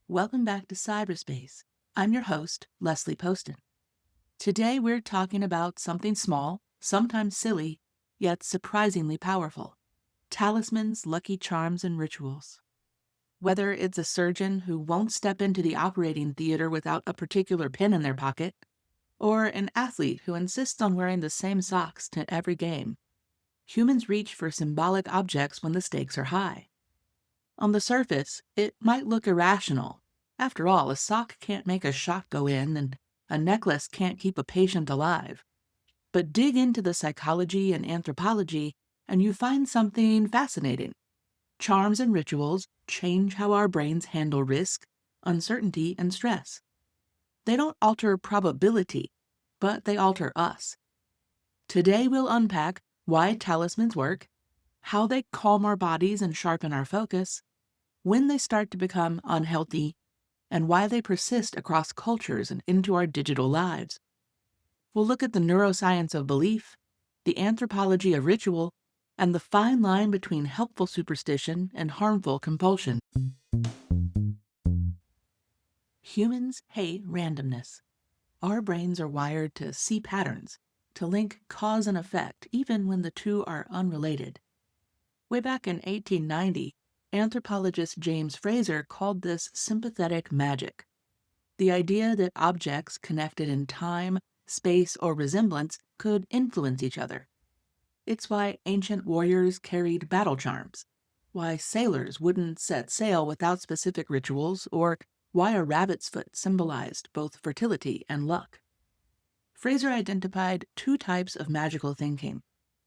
Welcome back to Cyberspace. I'm your host, Leslie Poston. Today we're talking about something small, sometimes silly, yet surprisingly powerful: talismans, lucky charms, and rituals. Whether it's a surgeon who won't step into the operating theater without a particular pin in their pocket, or an athlete who insists on wearing the same socks to every game, humans reach for symbolic objects when the stakes are high. On the surface, it might look irrational. After all, a sock can't make a shot go in, and a necklace can't keep a patient alive. But dig into the psychology and anthropology, and you find something fascinating. Charms and rituals change how our brains handle risk, uncertainty, and stress. They don't alter probability, but they alter us. Today we'll unpack why talismans work, how they calm our bodies and sharpen our focus, when they start to become unhealthy, and why they persist across cultures and into our digital lives. We'll look at the neuroscience of belief, the anthropology of ritual, and the fine line between helpful superstition and harmful compulsion. Humans hate randomness. Our brains are wired to see patterns, to link cause and effect, even when the two are unrelated. Way back in 1890, anthropologist James Frazer called this sympathetic magic. The idea that objects connected in time, space, or resemblance could influence each other. It's why ancient warriors carried battle charms, why sailors wouldn't set sail without specific rituals, or why a rabbit's foot symbolized both fertility and luck. Frazer identified two types of magical thinking: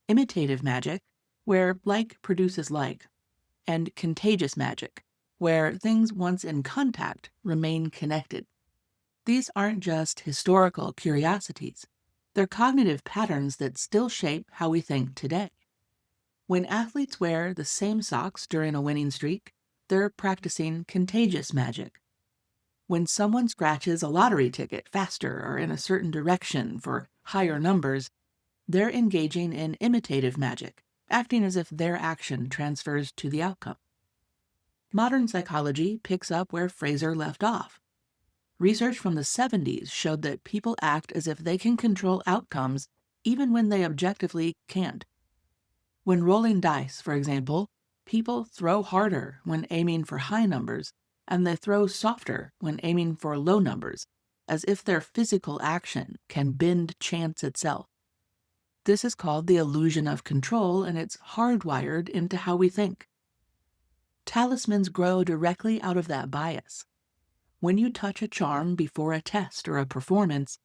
imitative magic, where like produces like, and contagious magic, where things once in contact remain connected. These aren't just historical curiosities. They're cognitive patterns that still shape how we think today. When athletes wear the same socks during a winning streak, they're practicing contagious magic. When someone scratches a lottery ticket faster or in a certain direction for higher numbers, they're engaging in imitative magic, acting as if their action transfers to the outcome. Modern psychology picks up where Frazer left off. Research from the 70s showed that people act as if they can control outcomes even when they objectively can't. When rolling dice, for example, people throw harder when aiming for high numbers, and they throw softer when aiming for low numbers, as if their physical action can bend chance itself. This is called the illusion of control, and it's hardwired into how we think. Talismans grow directly out of that bias. When you touch a charm before a test or a performance,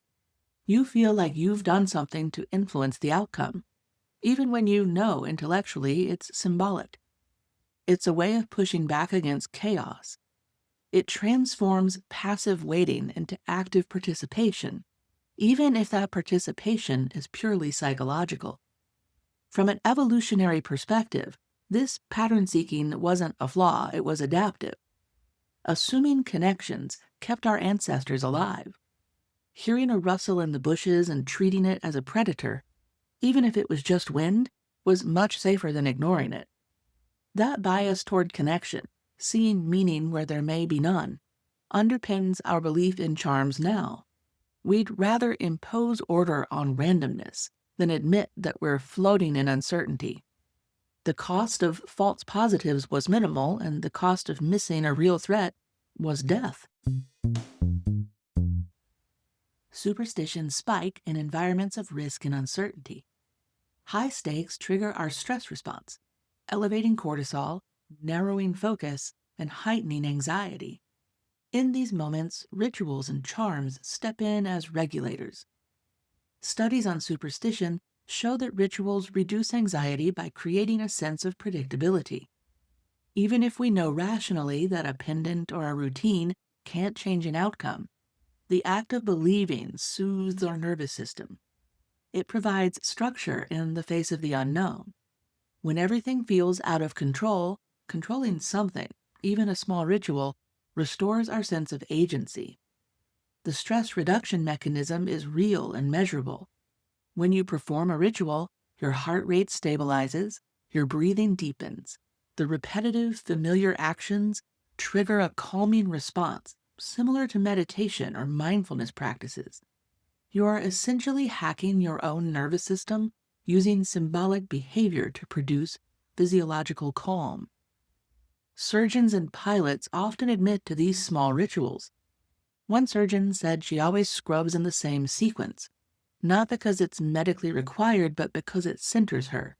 you feel like you've done something to influence the outcome, even when you know intellectually it's symbolic. It's a way of pushing back against chaos. It transforms passive waiting into active participation, even if that participation is purely psychological. From an evolutionary perspective, this pattern seeking wasn't a flaw, it was adaptive. Assuming connections kept our ancestors alive. Hearing a rustle in the bushes and treating it as a predator, even if it was just wind, was much safer than ignoring it. That bias toward connection, seeing meaning where there may be none, underpins our belief in charms now. We'd rather impose order on randomness than admit that we're floating in uncertainty. The cost of false positives was minimal, and the cost of missing a real threat was death. Superstitions spike in environments of risk and uncertainty. High stakes trigger our stress response, elevating cortisol, narrowing focus, and heightening anxiety. In these moments, rituals and charms step in as regulators. Studies on superstition show that rituals reduce anxiety by creating a sense of predictability. Even if we know rationally that a pendant or a routine can't change an outcome, the act of believing soothes our nervous system. It provides structure in the face of the unknown. When everything feels out of control, controlling something, even a small ritual, restores our sense of agency. The stress reduction mechanism is real and measurable. When you perform a ritual, your heart rate stabilizes, your breathing deepens. The repetitive, familiar actions trigger a calming response, similar to meditation or mindfulness practices. You are essentially hacking your own nervous system using symbolic behavior to produce physiological calm. Surgeons and pilots often admit to these small rituals. One surgeon said she always scrubs in the same sequence, not because it's medically required, but because it centers her.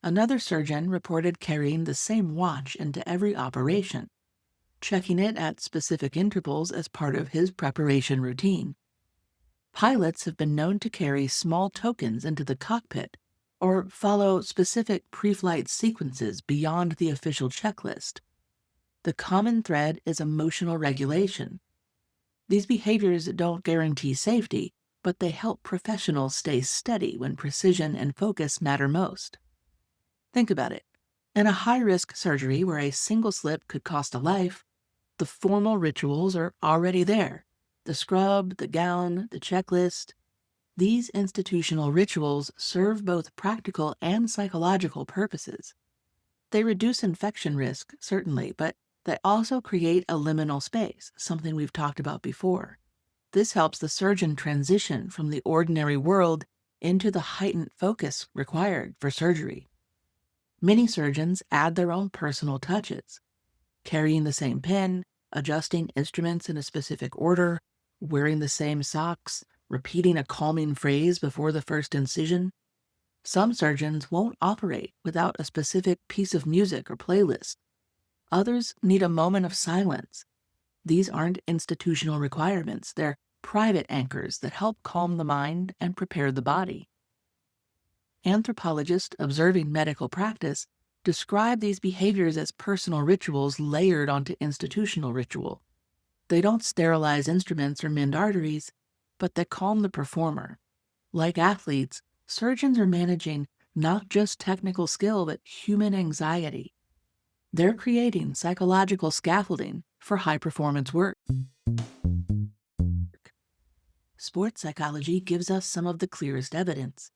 Another surgeon reported carrying the same watch into every operation, checking it at specific intervals as part of his preparation routine. Pilots have been known to carry small tokens into the cockpit or follow specific pre-flight sequences beyond the official checklist. The common thread is emotional regulation. These behaviors don't guarantee safety, but they help professionals stay steady when precision and focus matter most. Think about it. In a high-risk surgery where a single slip could cost a life, the formal rituals are already there. The scrub, the gown, the checklist. These institutional rituals serve both practical and psychological purposes. They reduce infection risk, certainly, but they also create a liminal space, something we've talked about before. This helps the surgeon transition from the ordinary world into the heightened focus required for surgery. Many surgeons add their own personal touches, carrying the same pen, adjusting instruments in a specific order, wearing the same socks, repeating a calming phrase before the first incision. Some surgeons won't operate without a specific piece of music or playlist. Others need a moment of silence. These aren't institutional requirements, they're private anchors that help calm the mind and prepare the body. Anthropologists observing medical practice describe these behaviors as personal rituals layered onto institutional ritual. They don't sterilize instruments or mend arteries, but they calm the performer. Like athletes, surgeons are managing not just technical skill, but human anxiety. They're creating psychological scaffolding for high-performance work. Sports psychology gives us some of the clearest evidence.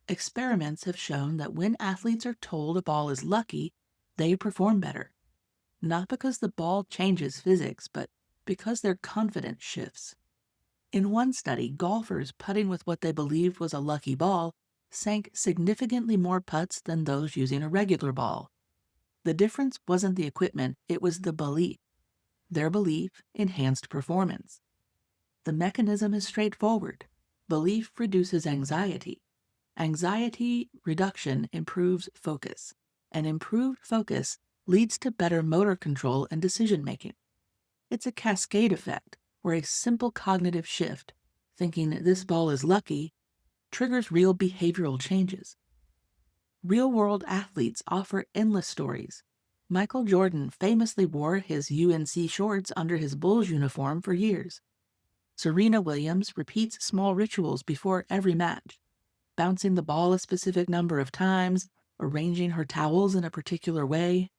Experiments have shown that when athletes are told a ball is lucky, they perform better. Not because the ball changes physics, but because their confidence shifts. In one study, golfers putting with what they believed was a lucky ball sank significantly more putts than those using a regular ball. The difference wasn't the equipment, it was the belief. Their belief enhanced performance. The mechanism is straightforward. Belief reduces anxiety. Anxiety reduction improves focus, and improved focus leads to better motor control and decision-making. It's a cascade effect where a simple cognitive shift, thinking this ball is lucky, triggers real behavioral changes. Real-world athletes offer endless stories. Michael Jordan famously wore his UNC shorts under his Bulls uniform for years. Serena Williams repeats small rituals before every match, bouncing the ball a specific number of times, arranging her towels in a particular way.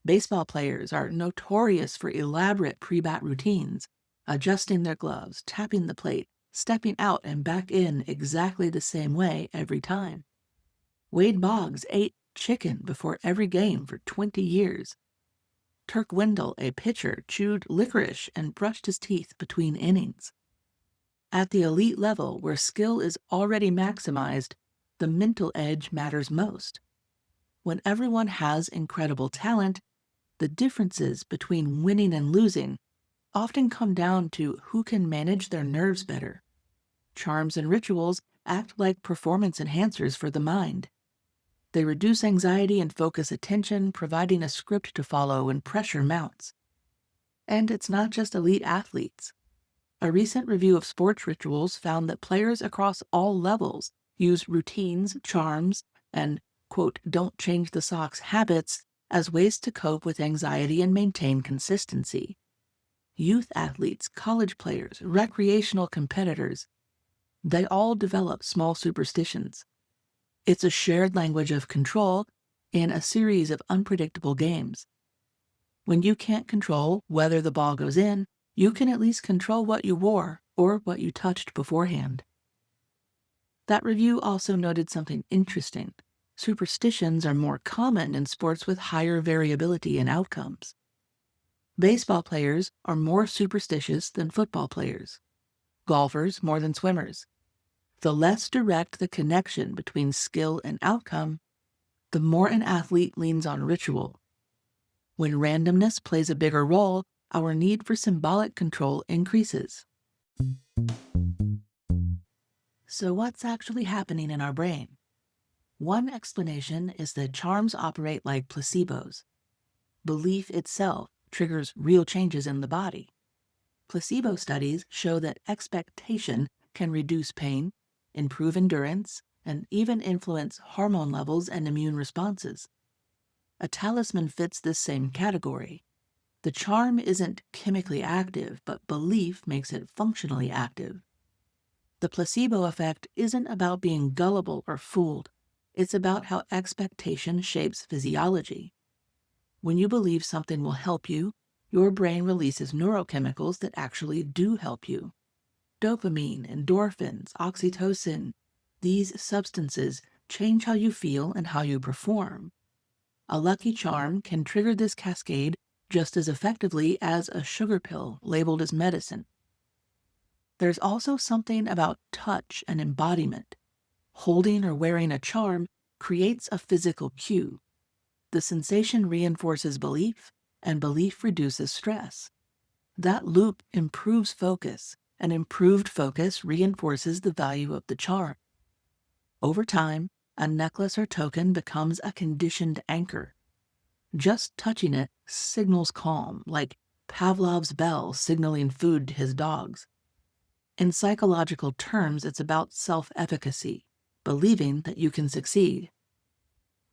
Baseball players are notorious for elaborate pre-bat routines, adjusting their gloves, tapping the plate, stepping out and back in exactly the same way every time. Wade Boggs ate chicken before every game for 20 years. Turk Wendell, a pitcher, chewed licorice and brushed his teeth between innings. At the elite level, where skill is already maximized, the mental edge matters most. When everyone has incredible talent, the differences between winning and losing often come down to who can manage their nerves better. Charms and rituals act like performance enhancers for the mind. They reduce anxiety and focus attention, providing a script to follow when pressure mounts. And it's not just elite athletes. A recent review of sports rituals found that players across all levels use routines, charms, and, quote, don't change the socks habits as ways to cope with anxiety and maintain consistency. Youth athletes, college players, recreational competitors, they all develop small superstitions. It's a shared language of control in a series of unpredictable games. When you can't control whether the ball goes in, you can at least control what you wore or what you touched beforehand. That review also noted something interesting. Superstitions are more common in sports with higher variability in outcomes. Baseball players are more superstitious than football players, golfers more than swimmers. The less direct the connection between skill and outcome, the more an athlete leans on ritual. When randomness plays a bigger role, our need for symbolic control increases. So what's actually happening in our brain? One explanation is that charms operate like placebos. Belief itself triggers real changes in the body. Placebo studies show that expectation can reduce pain, improve endurance, and even influence hormone levels and immune responses. A talisman fits this same category. The charm isn't chemically active, but belief makes it functionally active. The placebo effect isn't about being gullible or fooled. It's about how expectation shapes physiology. When you believe something will help you, your brain releases neurochemicals that actually do help you. Dopamine, endorphins, oxytocin. These substances change how you feel and how you perform. A lucky charm can trigger this cascade just as effectively as a sugar pill labeled as medicine. There's also something about touch and embodiment. Holding or wearing a charm creates a physical cue. The sensation reinforces belief, and belief reduces stress. That loop improves focus, and improved focus reinforces the value of the charm. Over time, a necklace or token becomes a conditioned anchor. Just touching it signals calm, like Pavlov's bell signaling food to his dogs. In psychological terms, it's about self-efficacy, believing that you can succeed.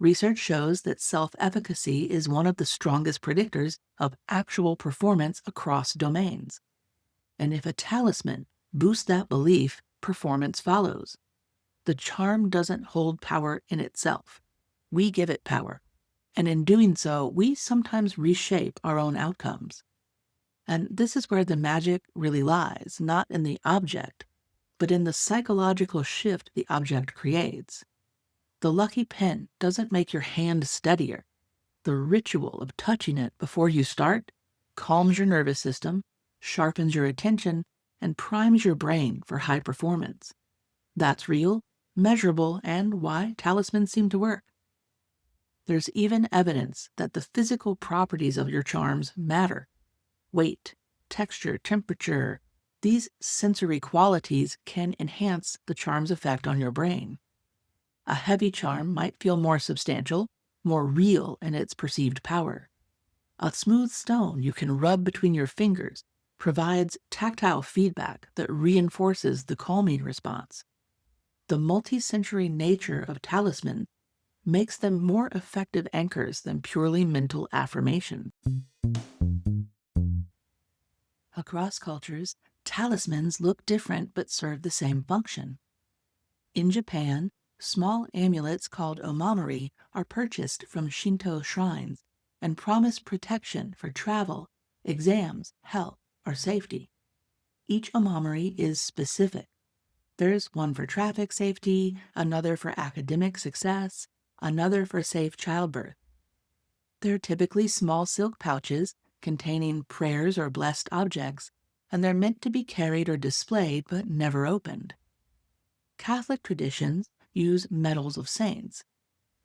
Research shows that self-efficacy is one of the strongest predictors of actual performance across domains. And if a talisman boosts that belief, performance follows. The charm doesn't hold power in itself. We give it power. And in doing so, we sometimes reshape our own outcomes. And this is where the magic really lies, not in the object, but in the psychological shift the object creates. The lucky pen doesn't make your hand steadier. The ritual of touching it before you start calms your nervous system, sharpens your attention, and primes your brain for high performance. That's real, measurable, and why talismans seem to work. There's even evidence that the physical properties of your charms matter. Weight, texture, temperature, these sensory qualities can enhance the charm's effect on your brain. A heavy charm might feel more substantial, more real in its perceived power. A smooth stone you can rub between your fingers provides tactile feedback that reinforces the calming response. The multi-sensory nature of talismans makes them more effective anchors than purely mental affirmation. Across cultures, talismans look different but serve the same function. In Japan, small amulets called omamori are purchased from Shinto shrines and promise protection for travel, exams, health, or safety. Each omamori is specific. There's one for traffic safety, another for academic success, another for safe childbirth. They're typically small silk pouches containing prayers or blessed objects, and they're meant to be carried or displayed but never opened. Catholic traditions use medals of saints.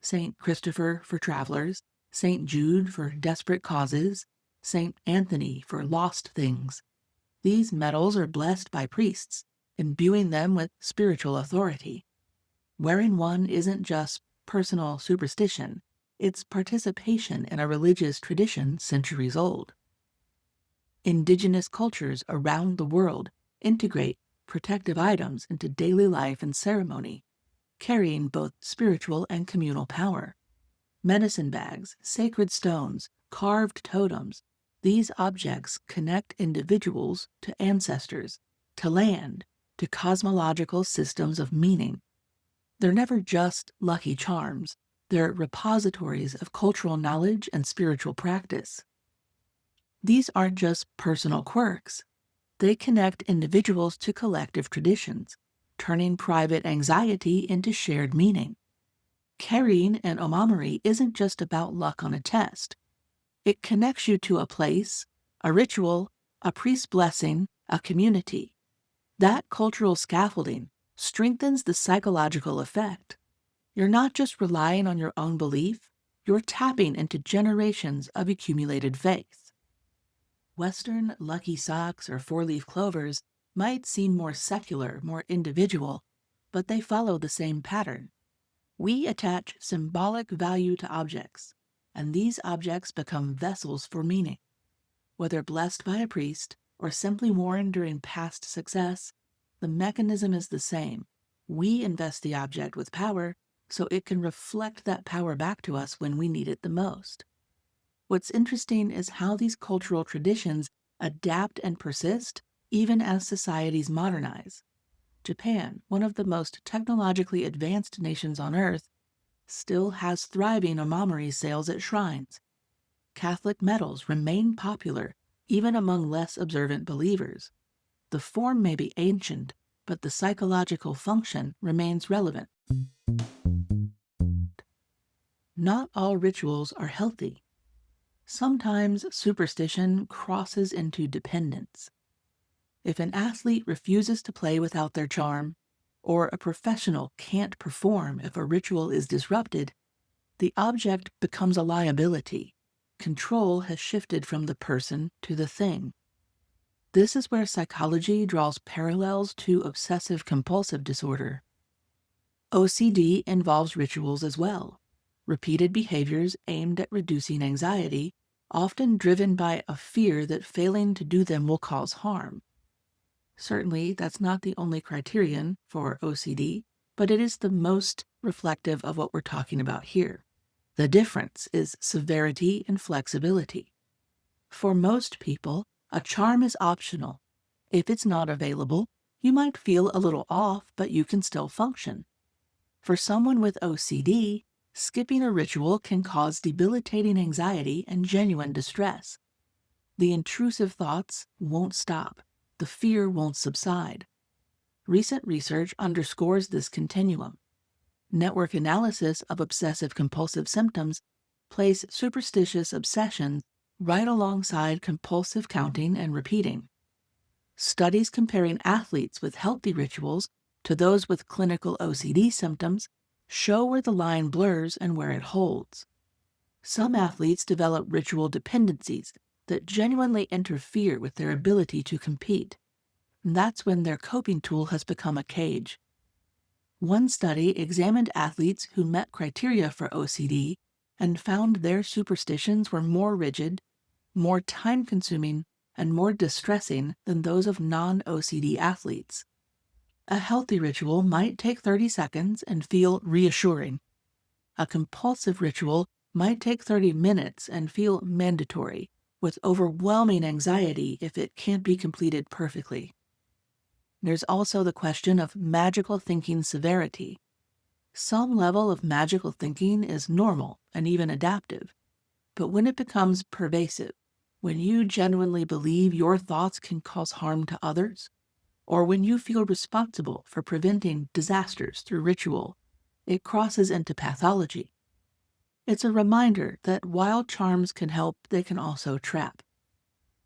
Saint Christopher for travelers, Saint Jude for desperate causes, Saint Anthony for lost things. These medals are blessed by priests, imbuing them with spiritual authority. Wearing one isn't just personal superstition, it's participation in a religious tradition centuries old. Indigenous cultures around the world integrate protective items into daily life and ceremony, carrying both spiritual and communal power. Medicine bags, sacred stones, carved totems, these objects connect individuals to ancestors, to land, to cosmological systems of meaning. They're never just lucky charms. They're repositories of cultural knowledge and spiritual practice. These aren't just personal quirks. They connect individuals to collective traditions, turning private anxiety into shared meaning. Carrying an omamori isn't just about luck on a test. It connects you to a place, A ritual, a priest's blessing, a community. That cultural scaffolding strengthens the psychological effect. You're not just relying on your own belief, you're tapping into generations of accumulated faith. Western lucky socks or four-leaf clovers might seem more secular, more individual, but they follow the same pattern. We attach symbolic value to objects, and these objects become vessels for meaning. Whether blessed by a priest or simply worn during past success, the mechanism is the same. We invest the object with power so it can reflect that power back to us when we need it the most. What's interesting is how these cultural traditions adapt and persist even as societies modernize. Japan, one of the most technologically advanced nations on Earth, still has thriving omamori sales at shrines. Catholic medals remain popular even among less observant believers. The form may be ancient, but the psychological function remains relevant. Not all rituals are healthy. Sometimes superstition crosses into dependence. If an athlete refuses to play without their charm, or a professional can't perform if a ritual is disrupted, the object becomes a liability. Control has shifted from the person to the thing. This is where psychology draws parallels to obsessive-compulsive disorder. OCD involves rituals as well, repeated behaviors aimed at reducing anxiety, often driven by a fear that failing to do them will cause harm. Certainly, that's not the only criterion for OCD, but it is the most reflective of what we're talking about here. The difference is severity and flexibility. For most people, a charm is optional. If it's not available, you might feel a little off, but you can still function. For someone with OCD, skipping a ritual can cause debilitating anxiety and genuine distress. The intrusive thoughts won't stop. The fear won't subside. Recent research underscores this continuum. Network analysis of obsessive-compulsive symptoms place superstitious obsessions right alongside compulsive counting and repeating. Studies comparing athletes with healthy rituals to those with clinical OCD symptoms show where the line blurs and where it holds. Some athletes develop ritual dependencies that genuinely interfere with their ability to compete. That's when their coping tool has become a cage. One study examined athletes who met criteria for OCD and found their superstitions were more rigid, more time-consuming, and more distressing than those of non-OCD athletes. A healthy ritual might take 30 seconds and feel reassuring. A compulsive ritual might take 30 minutes and feel mandatory, with overwhelming anxiety if it can't be completed perfectly. There's also the question of magical thinking severity. Some level of magical thinking is normal and even adaptive, but when it becomes pervasive, when you genuinely believe your thoughts can cause harm to others, or when you feel responsible for preventing disasters through ritual, it crosses into pathology. It's a reminder that while charms can help, they can also trap.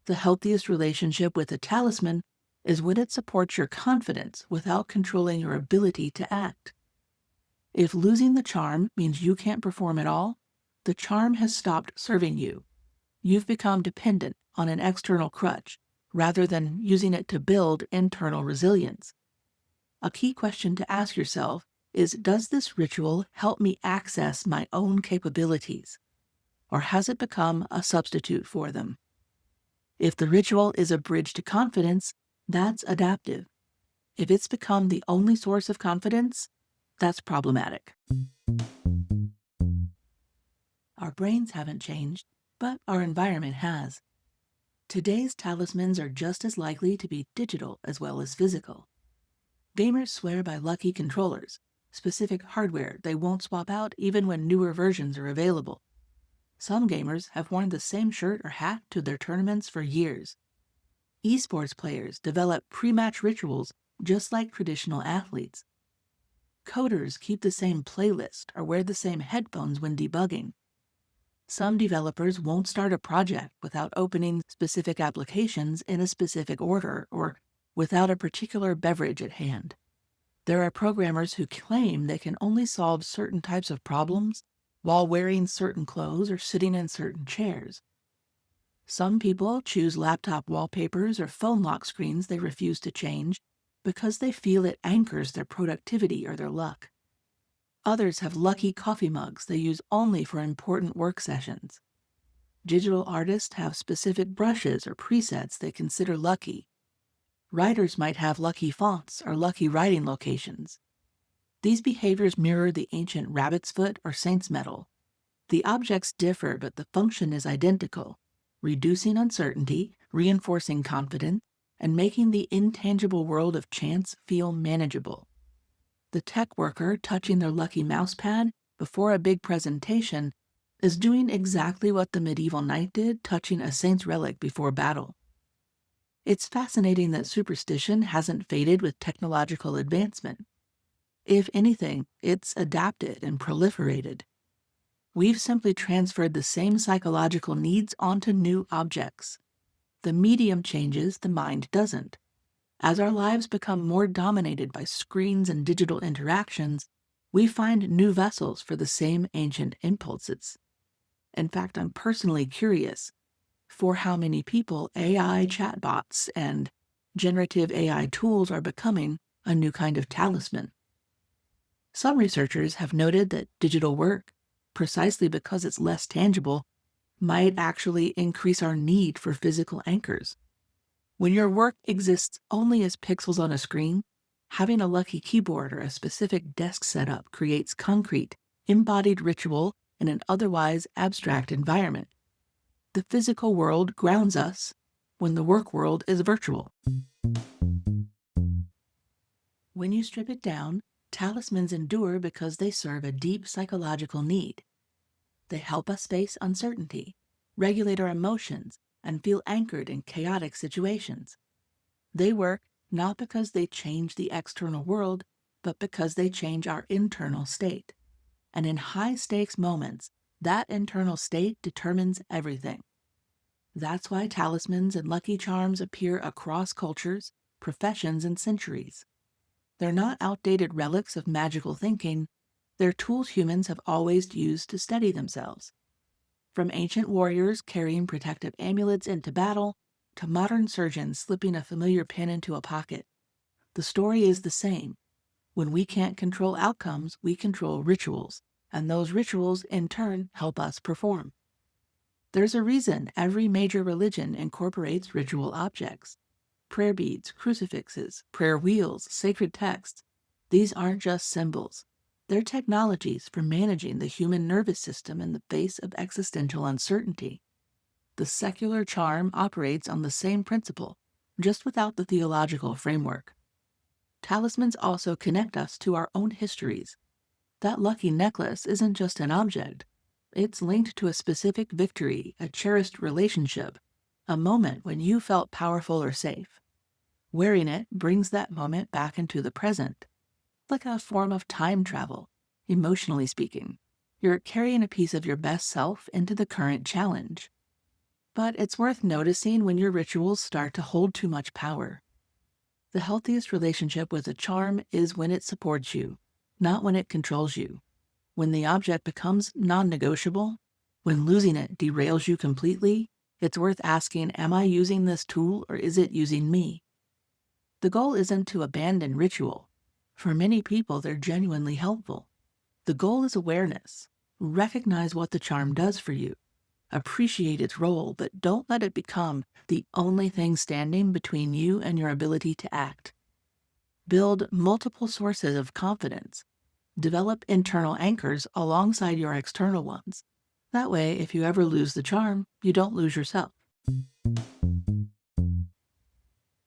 The healthiest relationship with a talisman is when it supports your confidence without controlling your ability to act. If losing the charm means you can't perform at all, the charm has stopped serving you. You've become dependent on an external crutch rather than using it to build internal resilience. A key question to ask yourself is, does this ritual help me access my own capabilities, or has it become a substitute for them? If the ritual is a bridge to confidence, that's adaptive. If it's become the only source of confidence, that's problematic. Our brains haven't changed, but our environment has. Today's talismans are just as likely to be digital as well as physical. Gamers swear by lucky controllers, specific hardware they won't swap out even when newer versions are available. Some gamers have worn the same shirt or hat to their tournaments for years. Esports players develop pre-match rituals just like traditional athletes. Coders keep the same playlist or wear the same headphones when debugging. Some developers won't start a project without opening specific applications in a specific order or without a particular beverage at hand. There are programmers who claim they can only solve certain types of problems while wearing certain clothes or sitting in certain chairs. Some people choose laptop wallpapers or phone lock screens they refuse to change because they feel it anchors their productivity or their luck. Others have lucky coffee mugs they use only for important work sessions. Digital artists have specific brushes or presets they consider lucky. Writers might have lucky fonts or lucky writing locations. These behaviors mirror the ancient rabbit's foot or saint's medal. The objects differ, but the function is identical, reducing uncertainty, reinforcing confidence, and making the intangible world of chance feel manageable. The tech worker touching their lucky mousepad before a big presentation is doing exactly what the medieval knight did touching a saint's relic before battle. It's fascinating that superstition hasn't faded with technological advancement. If anything, it's adapted and proliferated. We've simply transferred the same psychological needs onto new objects. The medium changes, the mind doesn't. As our lives become more dominated by screens and digital interactions, we find new vessels for the same ancient impulses. In fact, I'm personally curious for how many people AI chatbots and generative AI tools are becoming a new kind of talisman. Some researchers have noted that digital work, precisely because it's less tangible, might actually increase our need for physical anchors. When your work exists only as pixels on a screen, having a lucky keyboard or a specific desk setup creates concrete, embodied ritual in an otherwise abstract environment. The physical world grounds us when the work world is virtual. When you strip it down, talismans endure because they serve a deep psychological need. They help us face uncertainty, regulate our emotions, and feel anchored in chaotic situations. They work not because they change the external world, but because they change our internal state. And in high-stakes moments, that internal state determines everything. That's why talismans and lucky charms appear across cultures, professions, and centuries. They're not outdated relics of magical thinking. They're tools humans have always used to steady themselves. From ancient warriors carrying protective amulets into battle to modern surgeons slipping a familiar pin into a pocket, the story is the same. When we can't control outcomes, we control rituals, and those rituals, in turn, help us perform. There's a reason every major religion incorporates ritual objects. Prayer beads, crucifixes, prayer wheels, sacred texts. These aren't just symbols. They're technologies for managing the human nervous system in the face of existential uncertainty. The secular charm operates on the same principle, just without the theological framework. Talismans also connect us to our own histories. That lucky necklace isn't just an object. It's linked to a specific victory, a cherished relationship, a moment when you felt powerful or safe. Wearing it brings that moment back into the present, like a form of time travel, emotionally speaking. You're carrying a piece of your best self into the current challenge. But it's worth noticing when your rituals start to hold too much power. The healthiest relationship with a charm is when it supports you, not when it controls you. When the object becomes non-negotiable, when losing it derails you completely, it's worth asking, am I using this tool or is it using me? The goal isn't to abandon ritual. For many people, they're genuinely helpful. The goal is awareness. Recognize what the charm does for you. Appreciate its role, but don't let it become the only thing standing between you and your ability to act. Build multiple sources of confidence. Develop internal anchors alongside your external ones. That way, if you ever lose the charm, you don't lose yourself.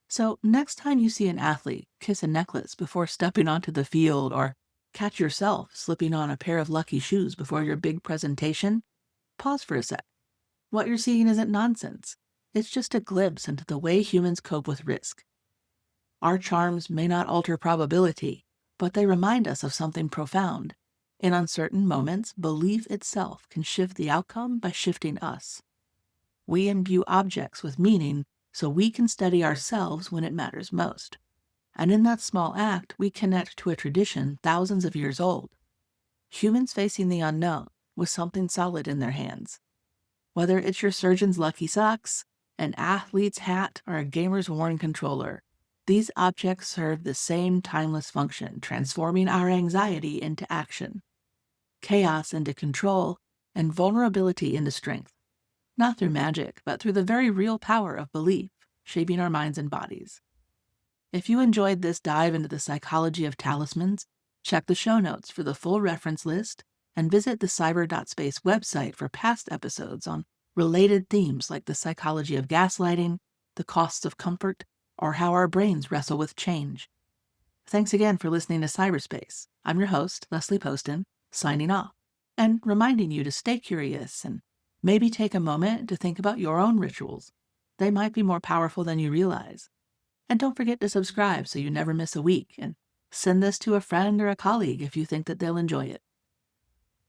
So next time you see an athlete kiss a necklace before stepping onto the field or catch yourself slipping on a pair of lucky shoes before your big presentation, pause for a sec. What you're seeing isn't nonsense. It's just a glimpse into the way humans cope with risk. Our charms may not alter probability, but they remind us of something profound. In uncertain moments, belief itself can shift the outcome by shifting us. We imbue objects with meaning so we can study ourselves when it matters most. And in that small act, we connect to a tradition thousands of years old. Humans facing the unknown with something solid in their hands. Whether it's your surgeon's lucky socks, an athlete's hat, or a gamer's worn controller, these objects serve the same timeless function, transforming our anxiety into action, chaos into control, and vulnerability into strength. Not through magic, but through the very real power of belief, shaping our minds and bodies. If you enjoyed this dive into the psychology of talismans, check the show notes for the full reference list and visit the cyber.space website for past episodes on related themes like the psychology of gaslighting, the costs of comfort, or how our brains wrestle with change. Thanks again for listening to Cyberspace. I'm your host, Leslie Poston, signing off, and reminding you to stay curious and maybe take a moment to think about your own rituals. They might be more powerful than you realize. And don't forget to subscribe so you never miss a week, and send this to a friend or a colleague if you think that they'll enjoy it.